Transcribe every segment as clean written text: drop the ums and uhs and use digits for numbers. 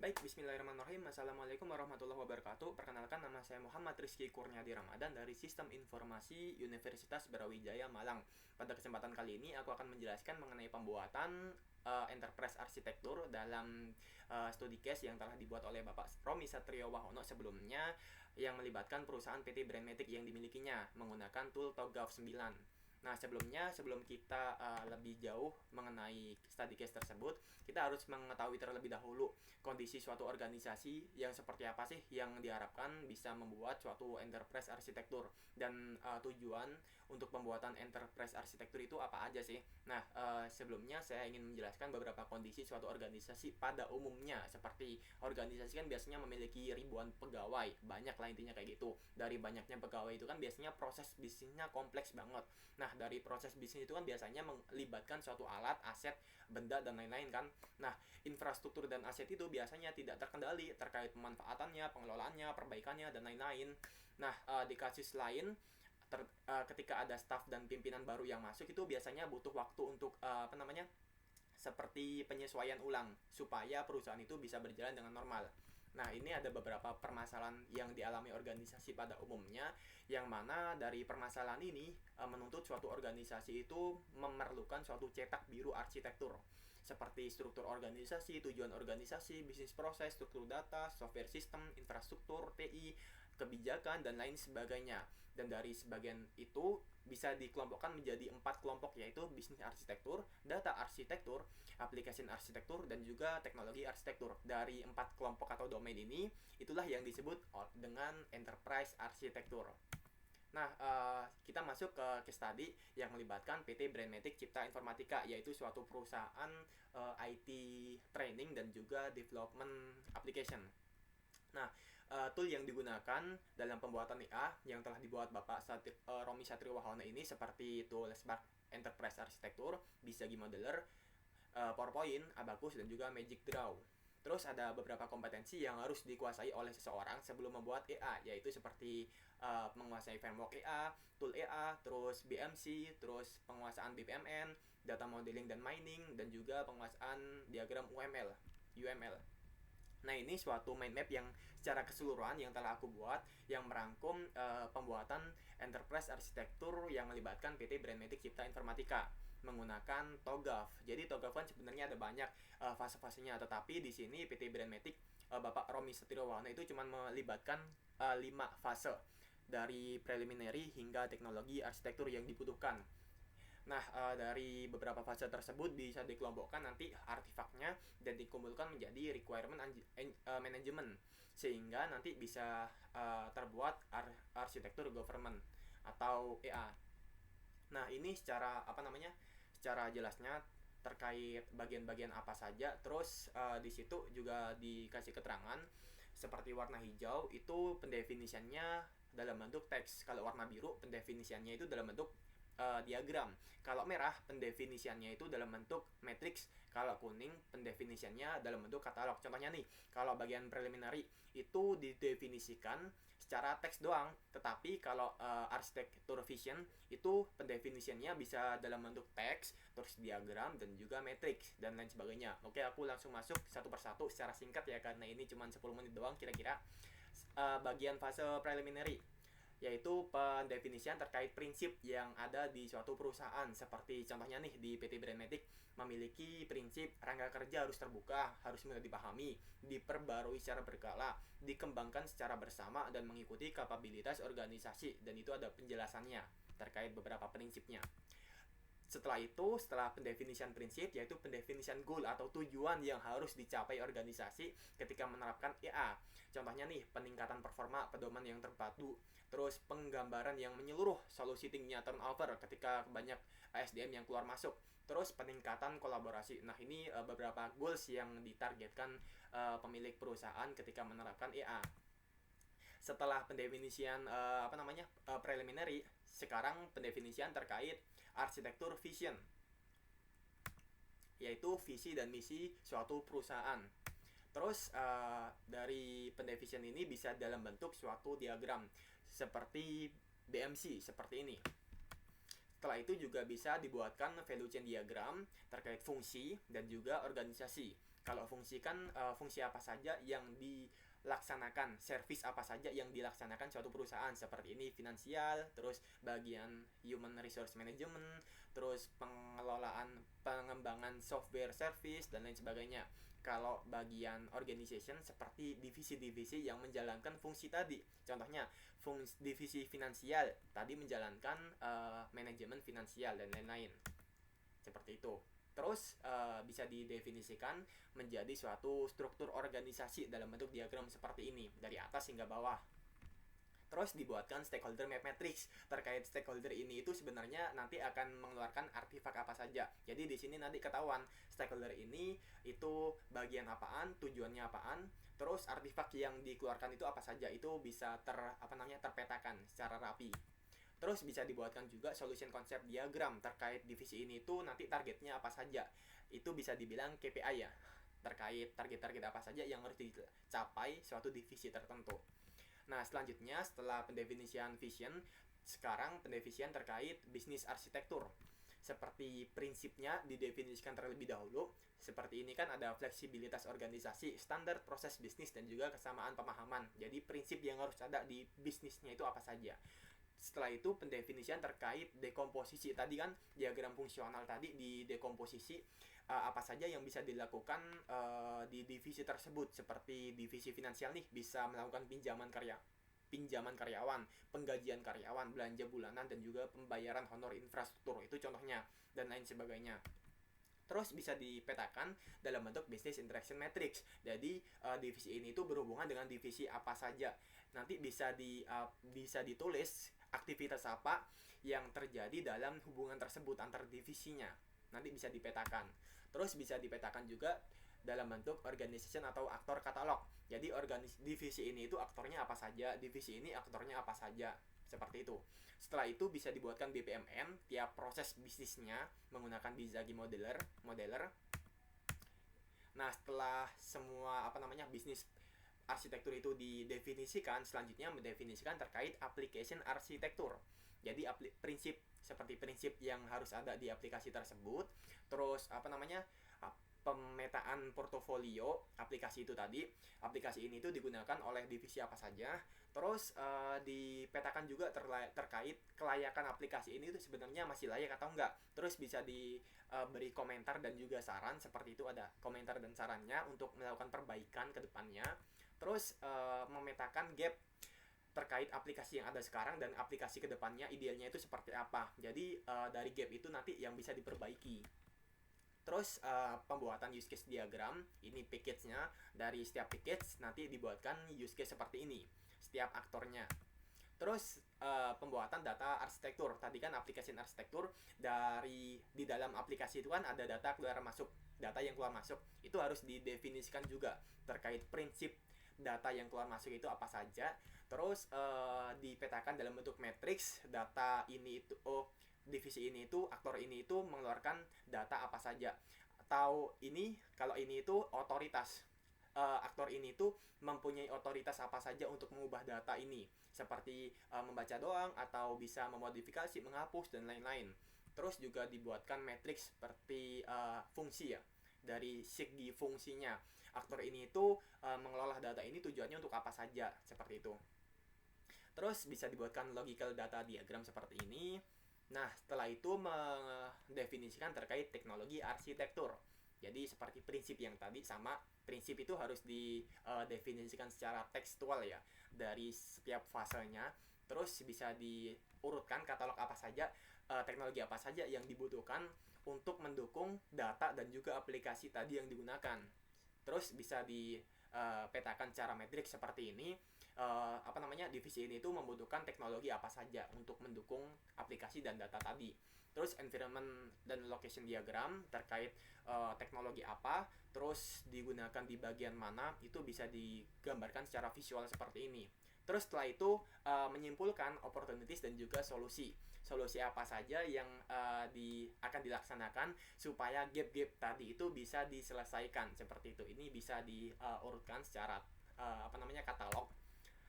Baik, bismillahirrahmanirrahim. Assalamualaikum warahmatullahi wabarakatuh. Perkenalkan, nama saya Muhammad Rizky Kurniadi Ramadan dari Sistem Informasi Universitas Brawijaya Malang. Pada kesempatan kali ini aku akan menjelaskan mengenai pembuatan enterprise arsitektur dalam studi case yang telah dibuat oleh Bapak Romi Satrio Wahono sebelumnya, yang melibatkan perusahaan PT Brandmatic yang dimilikinya menggunakan tool TOGAF 9. Nah, sebelum kita lebih jauh mengenai study case tersebut, kita harus mengetahui terlebih dahulu kondisi suatu organisasi yang seperti apa sih yang diharapkan bisa membuat suatu enterprise arsitektur, dan tujuan untuk pembuatan enterprise arsitektur itu apa aja sih. Nah, sebelumnya saya ingin menjelaskan beberapa kondisi suatu organisasi pada umumnya. Seperti organisasi kan biasanya memiliki ribuan pegawai, banyak lah intinya kayak gitu. Dari banyaknya pegawai itu kan biasanya proses bisnisnya kompleks banget. Nah, dari proses bisnis itu kan biasanya melibatkan suatu alat, aset, benda, dan lain-lain kan. Nah, infrastruktur dan aset itu biasanya tidak terkendali terkait pemanfaatannya, pengelolaannya, perbaikannya, dan lain-lain. Nah, di kasus lain, ketika ada staff dan pimpinan baru yang masuk, itu biasanya butuh waktu untuk seperti penyesuaian ulang supaya perusahaan itu bisa berjalan dengan normal. Nah, ini ada beberapa permasalahan yang dialami organisasi pada umumnya, yang mana dari permasalahan ini menuntut suatu organisasi itu memerlukan suatu cetak biru arsitektur, seperti struktur organisasi, tujuan organisasi, bisnis proses, struktur data, software system, infrastruktur, TI, kebijakan, dan lain sebagainya. Dan dari sebagian itu bisa dikelompokkan menjadi 4 kelompok, yaitu bisnis arsitektur, data arsitektur, application arsitektur, dan juga teknologi arsitektur. Dari 4 kelompok atau domain ini, itulah yang disebut dengan enterprise arsitektur. Nah, kita masuk ke case study yang melibatkan PT Brandmatic Cipta Informatika, yaitu suatu perusahaan IT training dan juga development application. Nah, tool yang digunakan dalam pembuatan IA yang telah dibuat Bapak Romi Satrio Wahono ini seperti tool Spark Enterprise Architecture, Visagi Modeler, PowerPoint, Abacus, dan juga Magic Draw. Terus ada beberapa kompetensi yang harus dikuasai oleh seseorang sebelum membuat EA, yaitu seperti menguasai framework EA, tool EA, terus BMC, terus penguasaan BPMN, data modeling dan mining, dan juga penguasaan diagram UML. Nah, ini suatu mind map yang secara keseluruhan yang telah aku buat, yang merangkum pembuatan enterprise arsitektur yang melibatkan PT Brandmatic Cipta Informatika menggunakan TOGAF. Jadi TOGAF kan sebenarnya ada banyak fase-fasenya, tetapi di sini PT Brandmatic Bapak Romi Satrio Wahono itu cuma melibatkan 5 fase dari preliminary hingga teknologi arsitektur yang dibutuhkan. Nah, dari beberapa fase tersebut bisa dikelompokkan nanti artefaknya dan dikumpulkan menjadi requirement management, sehingga nanti bisa terbuat arsitektur government atau EA. Nah, ini secara jelasnya terkait bagian-bagian apa saja. Terus di situ juga dikasih keterangan seperti warna hijau itu pendefinisiannya dalam bentuk teks. Kalau warna biru pendefinisiannya itu dalam bentuk diagram. Kalau merah pendefinisiannya itu dalam bentuk matrix. Kalau kuning pendefinisiannya dalam bentuk katalog. Contohnya nih, kalau bagian preliminary itu didefinisikan secara teks doang, tetapi kalau arsitektur vision itu pendefinisiannya bisa dalam bentuk teks, terus diagram, dan juga matrix, dan lain sebagainya. Oke, aku langsung masuk satu persatu secara singkat ya, karena ini cuma 10 menit doang kira-kira. Bagian fase preliminary, yaitu pendefinisian terkait prinsip yang ada di suatu perusahaan. Seperti contohnya nih, di PT Brandmatic memiliki prinsip rangka kerja harus terbuka, harus mudah dipahami, diperbarui secara berkala, dikembangkan secara bersama, dan mengikuti kapabilitas organisasi. Dan itu ada penjelasannya terkait beberapa prinsipnya. Setelah pendefinisian prinsip, yaitu pendefinisian goal atau tujuan yang harus dicapai organisasi ketika menerapkan EA. Contohnya nih, peningkatan performa pedoman yang terpadu, terus penggambaran yang menyeluruh solusi tingginya turnover ketika banyak SDM yang keluar masuk, terus peningkatan kolaborasi. Nah, ini beberapa goals yang ditargetkan pemilik perusahaan ketika menerapkan EA. Setelah pendefinisian preliminary, sekarang pendefinisian terkait arsitektur vision, yaitu visi dan misi suatu perusahaan. Terus dari pendefinisian ini bisa dalam bentuk suatu diagram seperti BMC seperti ini. Setelah itu juga bisa dibuatkan value chain diagram terkait fungsi dan juga organisasi. Kalau fungsi kan fungsi apa saja yang dilaksanakan, service apa saja yang dilaksanakan suatu perusahaan, seperti ini finansial, terus bagian human resource management, terus pengelolaan pengembangan software service dan lain sebagainya. Kalau bagian organization seperti divisi-divisi yang menjalankan fungsi tadi. Contohnya divisi finansial tadi menjalankan manajemen finansial dan lain-lain. Seperti itu. Terus bisa didefinisikan menjadi suatu struktur organisasi dalam bentuk diagram seperti ini, dari atas hingga bawah. Terus dibuatkan stakeholder map matrix. Terkait stakeholder ini itu sebenarnya nanti akan mengeluarkan artefak apa saja. Jadi di sini nanti ketahuan stakeholder ini itu bagian apaan, tujuannya apaan, terus artefak yang dikeluarkan itu apa saja. Itu bisa terpetakan secara rapi. Terus bisa dibuatkan juga solution concept diagram terkait divisi ini itu nanti targetnya apa saja. Itu bisa dibilang KPI ya. Terkait target-target apa saja yang harus dicapai suatu divisi tertentu. Nah, selanjutnya setelah pendefinisian vision, sekarang pendefinisian terkait bisnis arsitektur. Seperti prinsipnya didefinisikan terlebih dahulu. Seperti ini kan ada fleksibilitas organisasi, standar proses bisnis, dan juga kesamaan pemahaman. Jadi prinsip yang harus ada di bisnisnya itu apa saja. Setelah itu pendefinisian terkait dekomposisi. Tadi kan diagram fungsional tadi di dekomposisi apa saja yang bisa dilakukan di divisi tersebut. Seperti divisi finansial nih bisa melakukan pinjaman karyawan, penggajian karyawan, belanja bulanan, dan juga pembayaran honor infrastruktur. Itu contohnya dan lain sebagainya. Terus bisa dipetakan dalam bentuk business interaction matrix. Jadi divisi ini itu berhubungan dengan divisi apa saja. Nanti bisa ditulis aktivitas apa yang terjadi dalam hubungan tersebut antar divisinya. Nanti bisa dipetakan. Terus bisa dipetakan juga dalam bentuk organization atau aktor katalog. Jadi divisi ini itu aktornya apa saja, divisi ini aktornya apa saja. Seperti itu. Setelah itu bisa dibuatkan BPMN tiap proses bisnisnya menggunakan Bizagi modeler. Nah, setelah semua bisnis arsitektur itu didefinisikan, selanjutnya mendefinisikan terkait application arsitektur. Jadi seperti prinsip yang harus ada di aplikasi tersebut. Terus pemetaan portofolio aplikasi itu tadi. Aplikasi ini itu digunakan oleh divisi apa saja. Terus dipetakan juga terkait kelayakan aplikasi ini itu sebenarnya masih layak atau enggak. Terus bisa diberi komentar dan juga saran. Seperti itu ada komentar dan sarannya untuk melakukan perbaikan ke depannya. Terus memetakan gap terkait aplikasi yang ada sekarang dan aplikasi kedepannya idealnya itu seperti apa. Jadi dari gap itu nanti yang bisa diperbaiki. Terus pembuatan use case diagram, ini package-nya. Dari setiap package nanti dibuatkan use case seperti ini, setiap aktornya. Terus pembuatan data arsitektur. Tadi kan aplikasi arsitektur, di dalam aplikasi itu kan ada data keluar masuk, data yang keluar masuk. Itu harus didefinisikan juga terkait prinsip data yang keluar masuk itu apa saja. Terus dipetakan dalam bentuk matriks. Data ini itu divisi ini itu, aktor ini itu mengeluarkan data apa saja. Atau kalau ini itu otoritas. Aktor ini itu mempunyai otoritas apa saja untuk mengubah data ini. Seperti membaca doang, atau bisa memodifikasi, menghapus, dan lain-lain. Terus juga dibuatkan matriks seperti fungsi ya. Dari segi fungsinya, aktor ini itu mengelola data ini tujuannya untuk apa saja, seperti itu. Terus bisa dibuatkan logical data diagram seperti ini. Nah, setelah itu mendefinisikan terkait teknologi arsitektur. Jadi seperti prinsip yang tadi sama, prinsip itu harus didefinisikan secara tekstual ya, dari setiap fasenya. Terus bisa diurutkan katalog apa saja, teknologi apa saja yang dibutuhkan untuk mendukung data dan juga aplikasi tadi yang digunakan. Terus bisa dipetakan secara matriks seperti ini. Divisi ini itu membutuhkan teknologi apa saja untuk mendukung aplikasi dan data tadi. Terus environment dan location diagram terkait teknologi apa, terus digunakan di bagian mana, itu bisa digambarkan secara visual seperti ini. Terus setelah itu menyimpulkan opportunities dan juga solusi apa saja yang akan dilaksanakan supaya gap-gap tadi itu bisa diselesaikan, seperti itu. Ini bisa diurutkan secara katalog.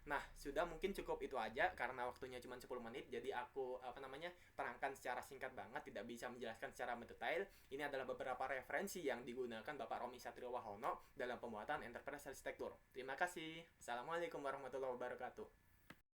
Nah, sudah mungkin cukup itu aja karena waktunya cuma 10 menit. Jadi aku terangkan secara singkat banget, tidak bisa menjelaskan secara mendetail. Ini adalah beberapa referensi yang digunakan Bapak Romi Satrio Wahono dalam pembuatan Enterprise Arsitektur. Terima kasih. Assalamualaikum warahmatullahi wabarakatuh.